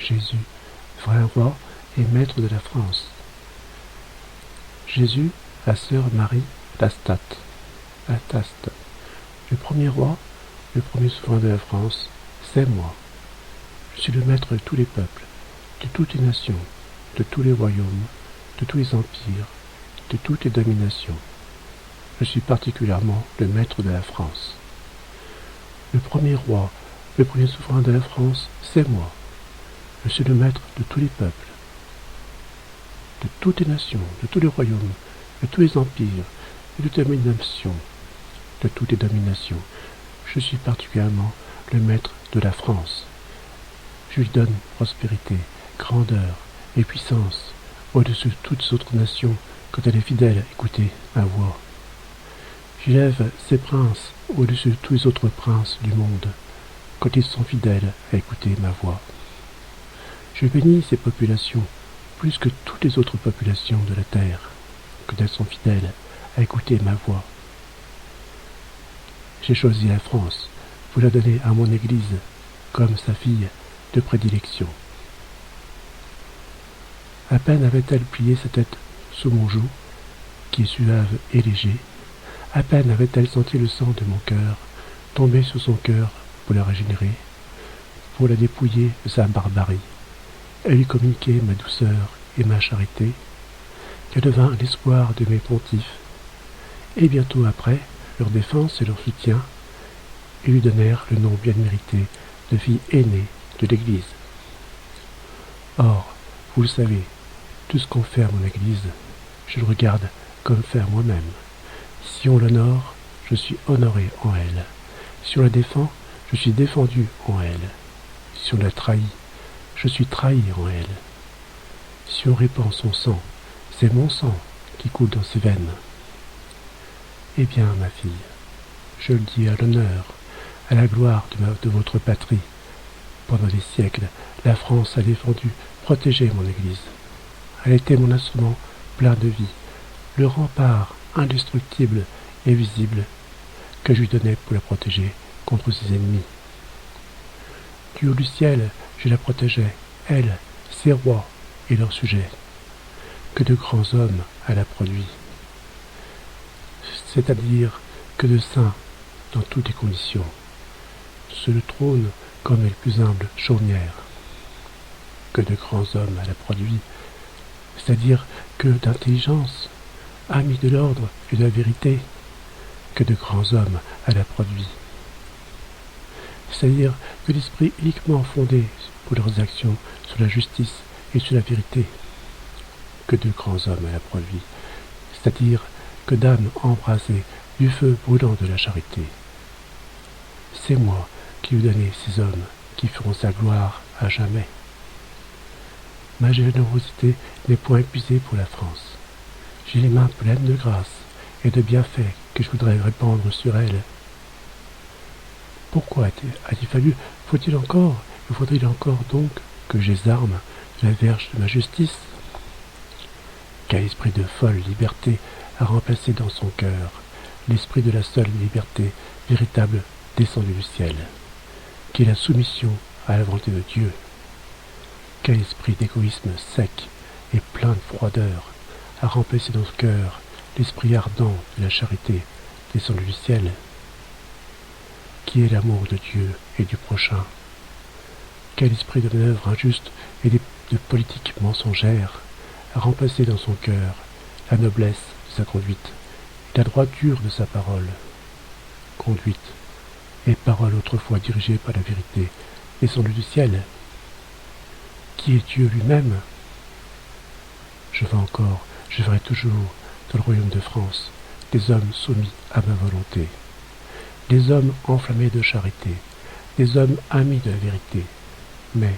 Jésus, vrai roi et maître de la France. Jésus, la sœur Marie, l'Astate, Ataste. Le premier roi, le premier souverain de la France, c'est moi. Je suis le maître de tous les peuples, de toutes les nations, de tous les royaumes, de tous les empires, de toutes les dominations. Je suis particulièrement le maître de la France. Le premier roi, le premier souverain de la France, c'est moi. Je suis le maître de tous les peuples, de toutes les nations, de tous les royaumes, de tous les empires, de toutes les dominations, de toutes les dominations. Je suis particulièrement le maître de la France. Je lui donne prospérité, grandeur et puissance au-dessus de toutes les autres nations quand elle est fidèle à écouter ma voix. J'élève ces princes au-dessus de tous les autres princes du monde quand ils sont fidèles à écouter ma voix. Je bénis ces populations plus que toutes les autres populations de la terre quand elles sont fidèles à écouter ma voix. J'ai choisi la France pour la donner à mon Église comme sa fille de prédilection. À peine avait-elle plié sa tête sous mon joug, qui est suave et léger, à peine avait-elle senti le sang de mon cœur tomber sur son cœur pour la régénérer, pour la dépouiller de sa barbarie, et lui communiquer ma douceur et ma charité, qu'elle devint l'espoir de mes pontifes, et bientôt après, leur défense et leur soutien, et lui donnèrent le nom bien mérité de fille aînée de l'Église. Or, vous le savez, tout ce qu'on fait à mon Église, je le regarde comme faire moi-même. Si on l'honore, je suis honoré en elle. Si on la défend, je suis défendu en elle. Si on la trahit, je suis trahi en elle. Si on répand son sang, c'est mon sang qui coule dans ses veines. Eh bien, ma fille, je le dis à l'honneur, à la gloire de votre patrie. Pendant des siècles, la France a défendu, protégé mon Église. Elle était mon instrument plein de vie, le rempart indestructible et visible que je lui donnais pour la protéger contre ses ennemis. Du haut du ciel, je la protégeais, elle, ses rois et leurs sujets. Que de grands hommes elle a produit, c'est-à-dire que de saints dans toutes les conditions, sur le trône comme les plus humbles chaudronnières. Que de grands hommes elle a produit, c'est-à-dire que d'intelligence, amis de l'ordre et de la vérité, que de grands hommes elle a produit. C'est-à-dire que l'esprit uniquement fondé pour leurs actions sur la justice et sur la vérité, que de grands hommes elle a produit, c'est-à-dire que d'âmes embrasées du feu brûlant de la charité. C'est moi qui lui donnais ces hommes qui feront sa gloire à jamais. Ma générosité n'est point épuisée pour la France. J'ai les mains pleines de grâce et de bienfaits que je voudrais répandre sur elle. Pourquoi a-t-il fallu, faudrait-il encore donc que j'ai les armes de la verge de ma justice? Quel esprit de folle liberté a remplacé dans son cœur l'esprit de la seule liberté véritable descendue du ciel, qui est la soumission à la volonté de Dieu. Quel esprit d'égoïsme sec et plein de froideur a remplacé dans ce cœur l'esprit ardent de la charité descendue du ciel, qui est l'amour de Dieu et du prochain. Quel esprit de manœuvre injuste et de politique mensongère a remplacé dans son cœur la noblesse de sa conduite et la droiture de sa parole. Conduite et parole autrefois dirigée par la vérité descendue du ciel, qui est Dieu lui-même. Je verrai toujours dans le royaume de France des hommes soumis à ma volonté, des hommes enflammés de charité, des hommes amis de la vérité. Mais,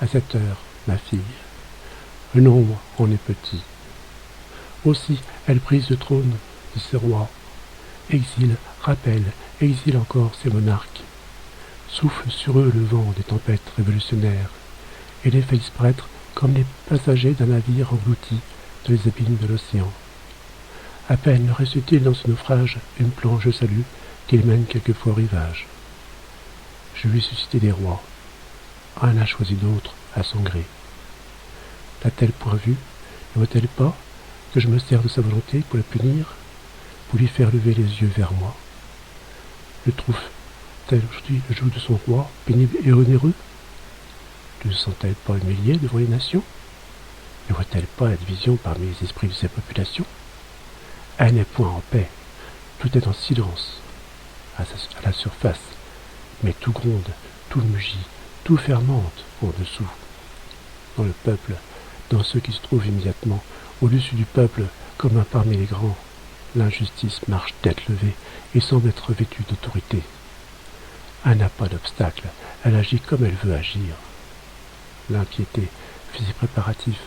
à cette heure, ma fille, le nombre en est petit. Aussi, elle prise le trône de ses rois, exile, rappelle, exile encore ses monarques, souffle sur eux le vent des tempêtes révolutionnaires, et les fait disparaître comme les passagers d'un navire englouti dans les abîmes de l'océan. À peine reste-t-il dans ce naufrage une planche de salut qui les mène quelquefois au rivage. Je vais susciter des rois, en a choisi d'autres à son gré. L'a-t-elle point vu? Ne voit-elle pas que je me sers de sa volonté pour le punir, pour lui faire lever les yeux vers moi? Le trouve-t-elle aujourd'hui le joug de son roi, pénible et onéreux? Ne se sent-elle pas humiliée devant les nations? Ne voit-elle pas la division parmi les esprits de sa population? Elle n'est point en paix, tout est en silence, à la surface, mais tout gronde, tout mugit, tout fermente en dessous. Dans le peuple, dans ceux qui se trouvent immédiatement au-dessus du peuple, comme un parmi les grands, l'injustice marche tête levée et semble être vêtue d'autorité. Elle n'a pas d'obstacle, elle agit comme elle veut agir. L'impiété fait ses préparatifs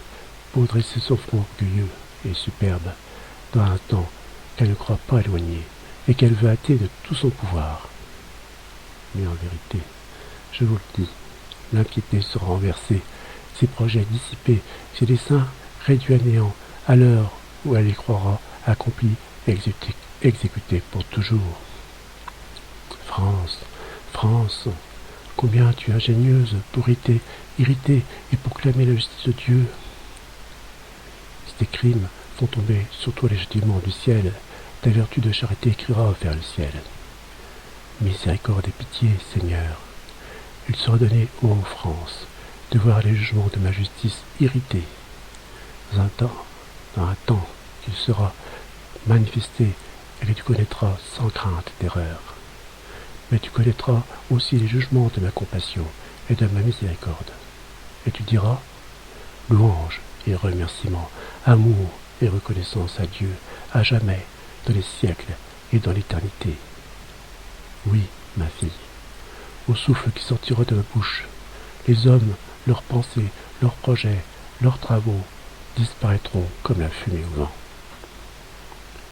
pour dresser son front orgueilleux et superbe, dans un temps qu'elle ne croit pas éloigné et qu'elle veut hâter de tout son pouvoir. Mais en vérité, je vous le dis, l'impiété sera renversée, ses projets dissipés, ses desseins réduits à néant, à l'heure où elle les croira accomplis et exécutés pour toujours. France, France, combien tu es ingénieuse pour irriter et pour clamer la justice de Dieu. Si tes crimes font tomber sur toi les châtiments du ciel, ta vertu de charité criera vers le ciel. Miséricorde et pitié, Seigneur. Il sera donné, ô France, de voir les jugements de ma justice irrités. Dans un temps qu'il sera manifesté et que tu connaîtras sans crainte d'erreur. Mais tu connaîtras aussi les jugements de ma compassion et de ma miséricorde. Et tu diras, louange et remerciement, amour et reconnaissance à Dieu, à jamais, dans les siècles et dans l'éternité. Oui, ma fille, au souffle qui sortira de ma bouche, les hommes, leurs pensées, leurs projets, leurs travaux disparaîtront comme la fumée au vent.